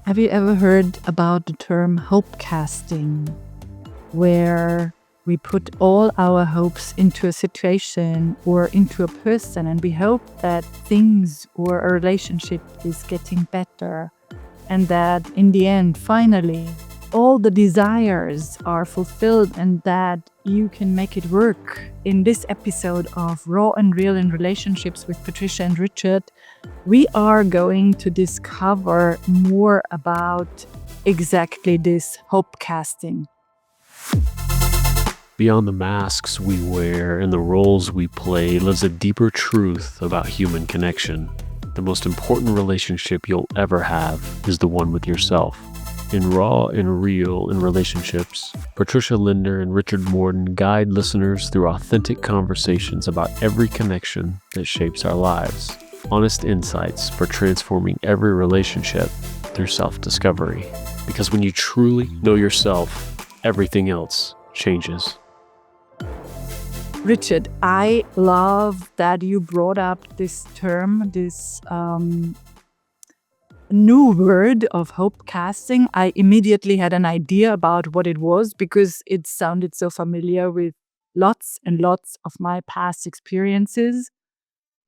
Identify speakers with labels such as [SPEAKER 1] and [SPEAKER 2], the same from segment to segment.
[SPEAKER 1] Have you ever heard about the term hope casting, where we put all our hopes into a situation or into a person and we hope that things or a relationship is getting better and that in the end, finally, all the desires are fulfilled and that you can make it work? In this episode of Raw and Real in Relationships with Patricia and Richard, we are going to discover more about exactly this hope casting.
[SPEAKER 2] Beyond the masks we wear and the roles we play lives a deeper truth about human connection. The most important relationship you'll ever have is the one with yourself. In Raw and Real in Relationships, Patricia Lindner and Richard Morden guide listeners through authentic conversations about every connection that shapes our lives. Honest insights for transforming every relationship through self-discovery. Because when you truly know yourself, everything else changes.
[SPEAKER 1] Richard, I love that you brought up this term, this new word of hope casting. I immediately had an idea about what it was because it sounded so familiar with lots and lots of my past experiences,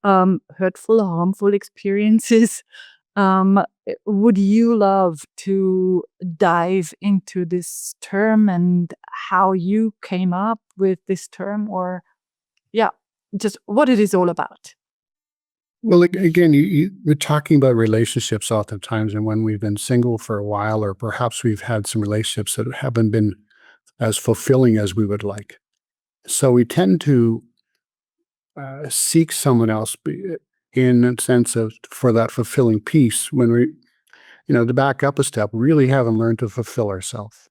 [SPEAKER 1] hurtful, harmful experiences. Would you love to dive into this term and how you came up with this term, or just what it is all about?
[SPEAKER 3] Well, again, we're talking about relationships oftentimes, and when we've been single for a while, or perhaps we've had some relationships that haven't been as fulfilling as we would like. So we tend to seek someone else in a sense of for that fulfilling piece when we, to back up a step, really haven't learned to fulfill ourselves.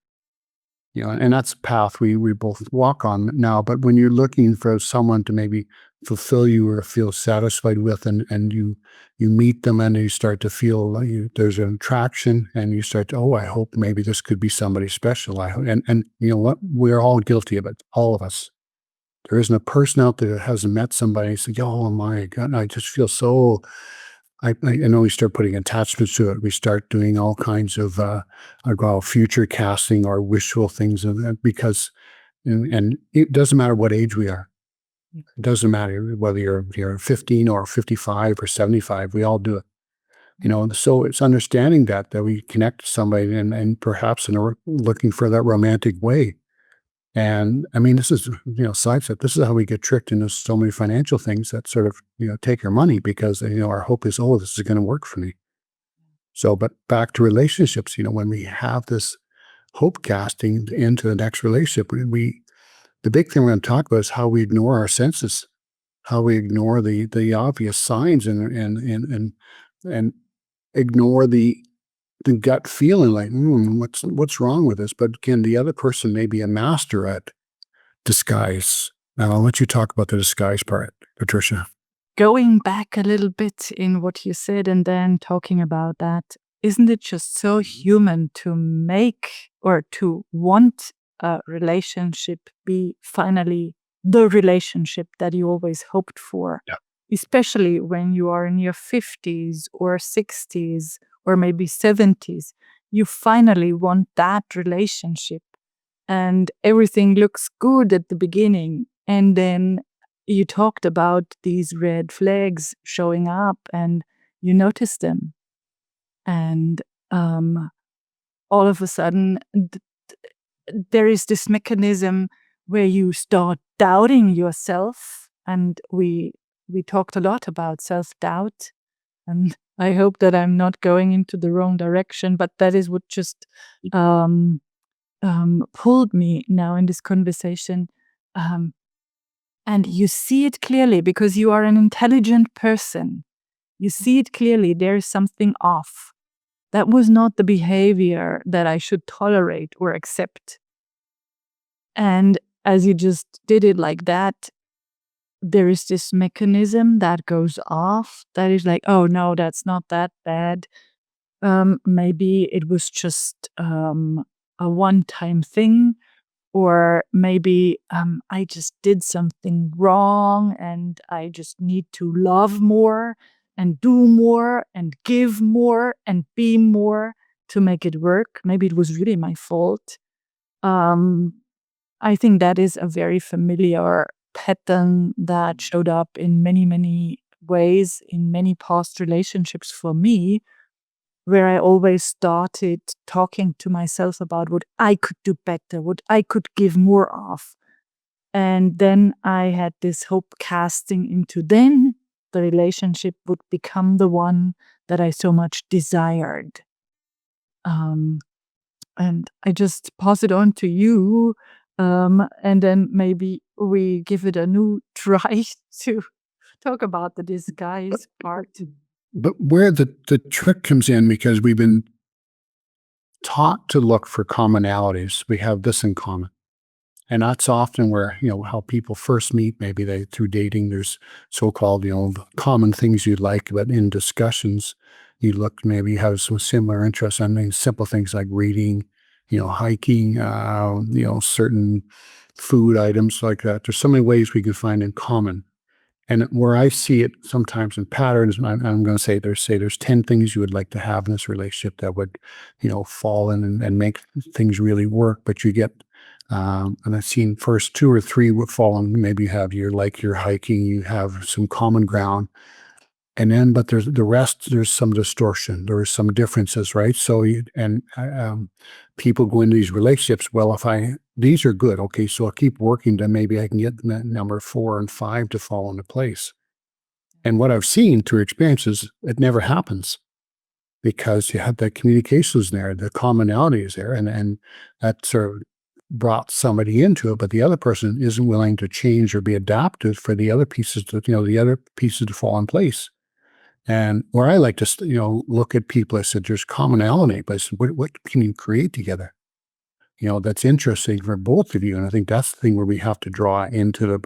[SPEAKER 3] And that's a path we both walk on now. But when you're looking for someone to maybe fulfill you or feel satisfied with, and you meet them and you start to feel like there's an attraction, and you start to, oh, I hope maybe this could be somebody special. And you know what? We're all guilty of it, all of us. There isn't a person out there that hasn't met somebody and said, oh my God, I just feel so. I know we start putting attachments to it. We start doing all kinds of future casting or wishful things, because and it doesn't matter what age we are. It doesn't matter whether you're 15 or 55 or 75. We all do it. So it's understanding that we connect to somebody and perhaps looking for that romantic way. And I mean, this is, sidestep. This is how we get tricked into so many financial things that sort of, take our money because, our hope is, oh, this is going to work for me. So, but back to relationships, when we have this hope casting into the next relationship, the big thing we're going to talk about is how we ignore our senses, how we ignore the obvious signs and ignore the gut feeling like, what's wrong with this? But can the other person may be a master at disguise? Now I'll let you talk about the disguise part, Patricia.
[SPEAKER 1] Going back a little bit in what you said and then talking about that, isn't it just so human to make or to want a relationship be finally the relationship that you always hoped for?
[SPEAKER 3] Yeah.
[SPEAKER 1] Especially when you are in your 50s or 60s or maybe 70s, you finally want that relationship and everything looks good at the beginning. And then you talked about these red flags showing up and you notice them. And all of a sudden, there is this mechanism where you start doubting yourself. And we talked a lot about self-doubt. And I hope that I'm not going into the wrong direction, but that is what just pulled me now in this conversation. And you see it clearly because you are an intelligent person. You see it clearly. There is something off. That was not the behavior that I should tolerate or accept. And as you just did it like that, there is this mechanism that goes off that is like, oh no, that's not that bad. Maybe it was just a one-time thing, or maybe I just did something wrong and I just need to love more and do more and give more and be more. to make it work. Maybe it was really my fault. I think that is a very familiar pattern that showed up in many, many ways in many past relationships for me, where I always started talking to myself about what I could do better, what I could give more of. And then I had this hope casting into then the relationship would become the one that I so much desired. And I just pass it on to you. And then maybe we give it a new try to talk about the disguise part.
[SPEAKER 3] But where the trick comes in, because we've been taught to look for commonalities, we have this in common. And that's often where, how people first meet, maybe through dating, there's so-called, common things you like, but in discussions, you look, maybe you have some similar interests. I mean, simple things like reading, hiking, certain food items like that. There's so many ways we can find in common. And where I see it sometimes in patterns, and I'm going to say there's 10 things you would like to have in this relationship that would, fall in and make things really work. But you get, and I've seen first 2 or 3 would fall in. Maybe you have your hiking, you have some common ground. And then, but there's the rest, there's some distortion, there's some differences, right? So, people go into these relationships, well, these are good, okay, so I'll keep working to maybe I can get number 4 and 5 to fall into place. And what I've seen through experiences, it never happens because you have that communication is there, the commonality is there, and that sort of brought somebody into it, but the other person isn't willing to change or be adapted for the other pieces to fall in place. And where I like to, look at people, I said, there's commonality, but I said, what can you create together? That's interesting for both of you. And I think that's the thing where we have to draw into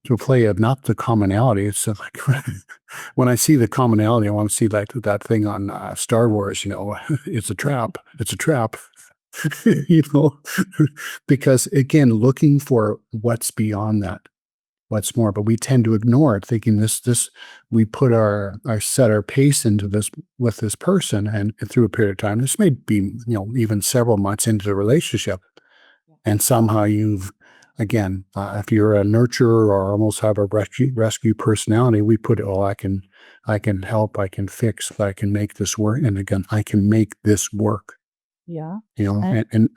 [SPEAKER 3] to play of not the commonality. It's like, when I see the commonality, I want to see like that thing on Star Wars, it's a trap. It's a trap. Because again, looking for what's beyond that. What's more, but we tend to ignore it, thinking we put our set our pace into this with this person, and through a period of time, this may be even several months into the relationship, and somehow you've again, if you're a nurturer or almost have a rescue personality, we put I can help, I can fix, I can make this work, and again, I can make this work.
[SPEAKER 1] Yeah.
[SPEAKER 3] And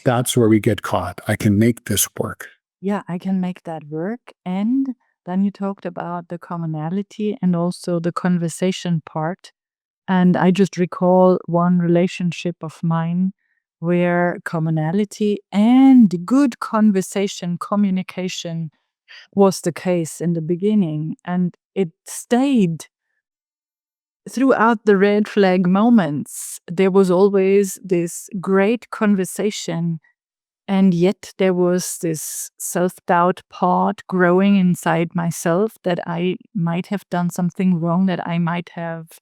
[SPEAKER 3] that's where we get caught. I can make this work.
[SPEAKER 1] Yeah, I can make that work. And then you talked about the commonality and also the conversation part. And I just recall one relationship of mine where commonality and good conversation, communication was the case in the beginning. And it stayed throughout the red flag moments. There was always this great conversation. And yet there was this self-doubt part growing inside myself that I might have done something wrong, that I might have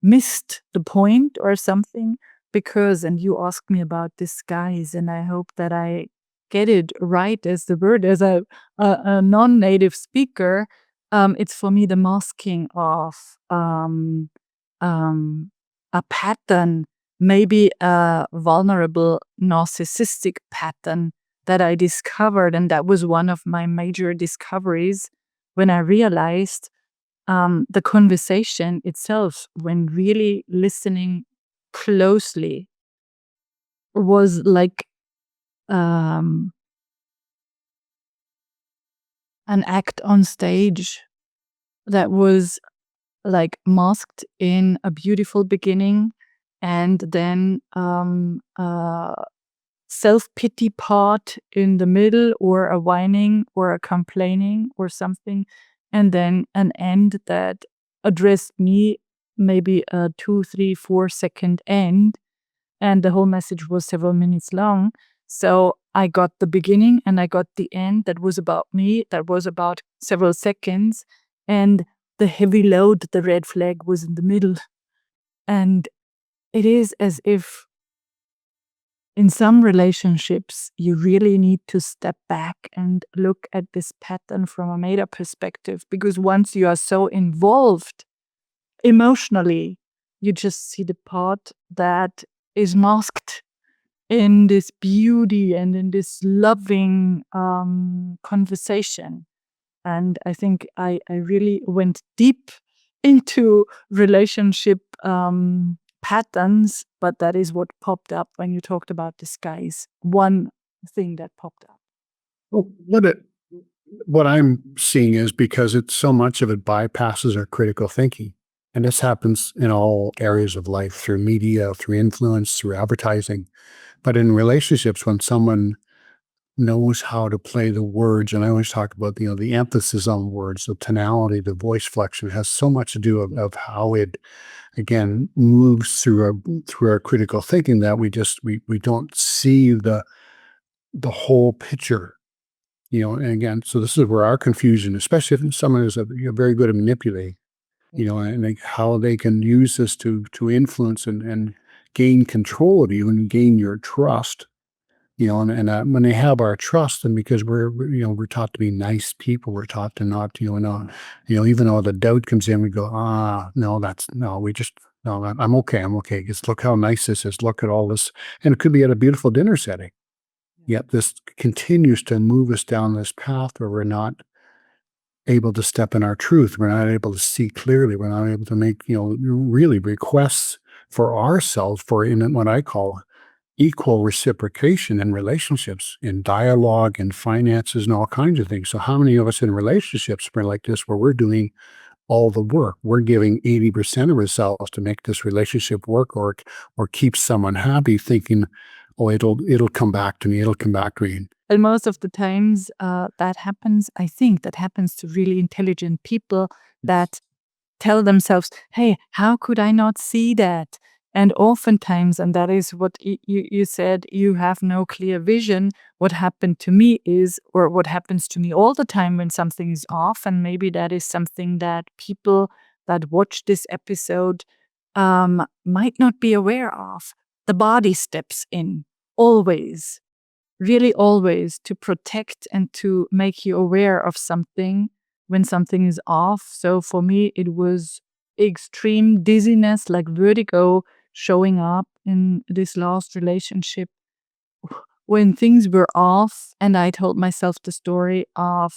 [SPEAKER 1] missed the point or something. Because, and you asked me about disguise, and I hope that I get it right as the word, as a non-native speaker, it's for me the masking of a pattern, maybe a vulnerable narcissistic pattern that I discovered. And that was one of my major discoveries when I realized the conversation itself, when really listening closely, was like an act on stage that was like masked in a beautiful beginning, and then self-pity part in the middle, or a whining or a complaining or something, and then an end that addressed me, maybe a 2, 3, 4 second end, and the whole message was several minutes long. So I got the beginning and I got the end that was about me, that was about several seconds, and the heavy load, the red flag, was in the middle. And it is as if in some relationships, you really need to step back and look at this pattern from a meta perspective, because once you are so involved emotionally, you just see the part that is masked in this beauty and in this loving conversation. And I think I really went deep into relationship patterns, but that is what popped up when you talked about disguise. One thing that popped up.
[SPEAKER 3] Well, what I'm seeing is because it's so much of it bypasses our critical thinking. And this happens in all areas of life, through media, through influence, through advertising. But in relationships, when someone knows how to play the words, and I always talk about, the emphasis on words, the tonality, the voice flexion has so much to do of how it, again, moves through our critical thinking, that we don't see the whole picture. And again, so this is where our confusion, especially if someone is very good at manipulating, and how they can use this to influence and gain control of you and gain your trust. When they have our trust, and because we're taught to be nice people, we're taught to not, even though the doubt comes in, we go, no, I'm okay. Just look how nice this is. Look at all this. And it could be at a beautiful dinner setting. Yet this continues to move us down this path where we're not able to step in our truth. We're not able to see clearly. We're not able to make, really requests for ourselves in what I call equal reciprocation in relationships, in dialogue, in finances, and all kinds of things. So how many of us in relationships are like this, where we're doing all the work? We're giving 80% of ourselves to make this relationship work, or keep someone happy, thinking, oh, it'll come back to me. It'll come back to me.
[SPEAKER 1] And most of the times that happens, I think that happens to really intelligent people that tell themselves, hey, how could I not see that? And oftentimes, and that is what you said, you have no clear vision. What happened to me is, or what happens to me all the time when something is off, and maybe that is something that people that watch this episode might not be aware of. The body steps in, always, really always, to protect and to make you aware of something when something is off. So for me, it was extreme dizziness, like vertigo, showing up in this last relationship when things were off. And I told myself the story of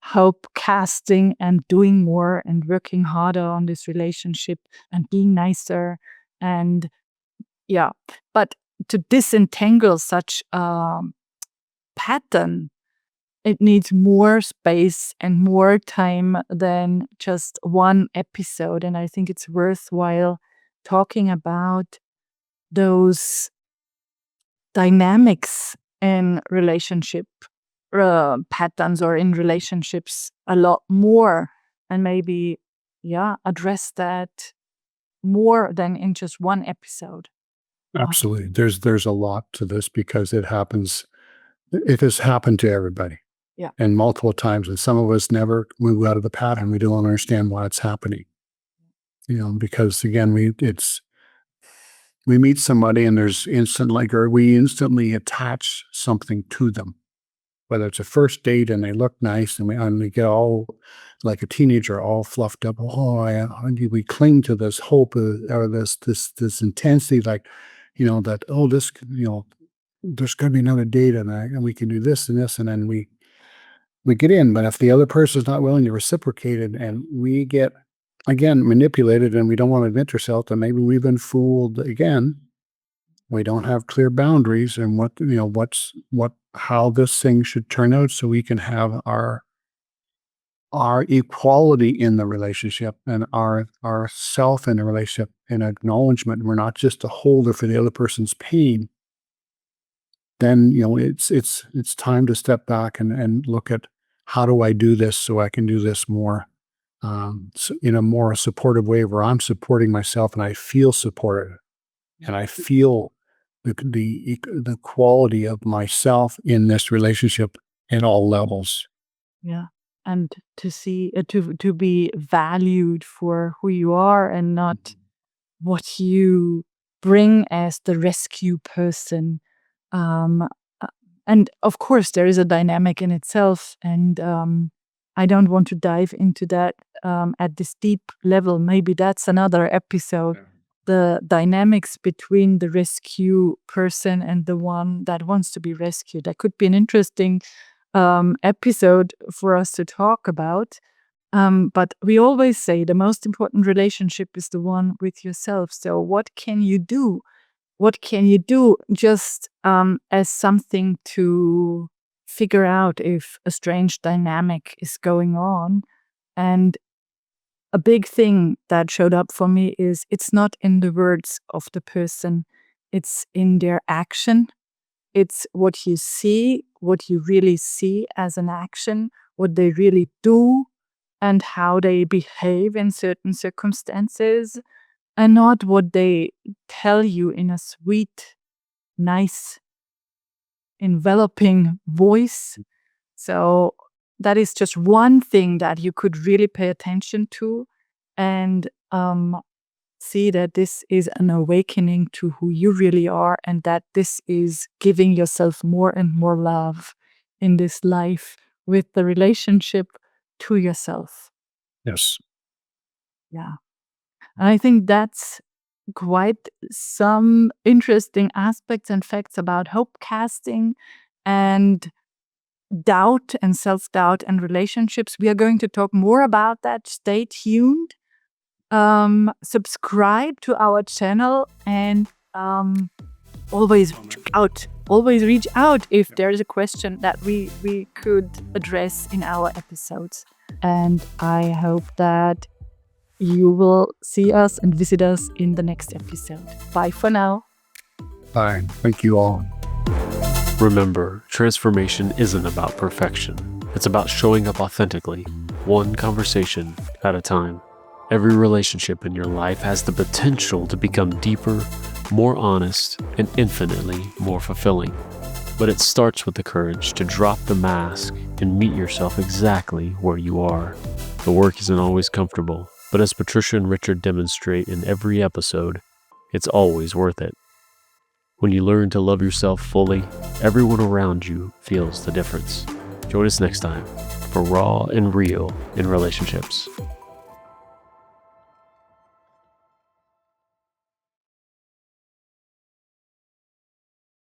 [SPEAKER 1] hope casting and doing more and working harder on this relationship and being nicer. And yeah, but to disentangle such a pattern, it needs more space and more time than just one episode. And I think it's worthwhile talking about those dynamics in relationship patterns, or in relationships, a lot more, and maybe address that more than in just one episode.
[SPEAKER 3] Absolutely. There's a lot to this, because it has happened to everybody.
[SPEAKER 1] Yeah.
[SPEAKER 3] And multiple times, and some of us never move out of the pattern. We don't understand why it's happening. Because again, we meet somebody, and there's we instantly attach something to them. Whether it's a first date and they look nice, and we get all, like a teenager, all fluffed up. We cling to this hope, or this intensity, like, that, there's going to be another date, and we can do this and this, and then we get in. But if the other person is not willing to reciprocate it, and we get, again, manipulated, and we don't want to admit ourselves that maybe we've been fooled again, we don't have clear boundaries, and how this thing should turn out, so we can have our equality in the relationship, and our self in the relationship, and acknowledgement. We're not just a holder for the other person's pain. Then, it's time to step back and look at, how do I do this so I can do this more, in a more supportive way, where I'm supporting myself and I feel supported, and I feel the quality of myself in this relationship in all levels.
[SPEAKER 1] Yeah. And to see, to be valued for who you are, and not what you bring as the rescue person. And of course, there is a dynamic in itself, and I don't want to dive into that at this deep level. Maybe that's another episode. the dynamics between the rescue person and the one that wants to be rescued. That could be an interesting episode for us to talk about. But we always say the most important relationship is the one with yourself. So what can you do? What can you do just as something to figure out if a strange dynamic is going on? And a big thing that showed up for me is it's not in the words of the person, it's in their action. It's what you see, what you really see as an action, what they really do, and how they behave in certain circumstances, and not what they tell you in a sweet, nice, enveloping voice. So that is just one thing that you could really pay attention to and see that this is an awakening to who you really are, and that this is giving yourself more and more love in this life with the relationship to yourself.
[SPEAKER 3] Yes.
[SPEAKER 1] Yeah. And I think that's quite some interesting aspects and facts about hope casting and doubt and self-doubt and relationships. We are going to talk more about that. Stay tuned. Subscribe to our channel and always reach out if there is a question that we could address in our episodes. And I hope that you will see us and visit us in the next episode. Bye for now.
[SPEAKER 3] Bye. Thank you all.
[SPEAKER 2] Remember, transformation isn't about perfection. It's about showing up authentically, one conversation at a time. Every relationship in your life has the potential to become deeper, more honest, and infinitely more fulfilling. But it starts with the courage to drop the mask and meet yourself exactly where you are. The work isn't always comfortable, but as Patricia and Richard demonstrate in every episode, it's always worth it. When you learn to love yourself fully, everyone around you feels the difference. Join us next time for Raw and Real in Relationships.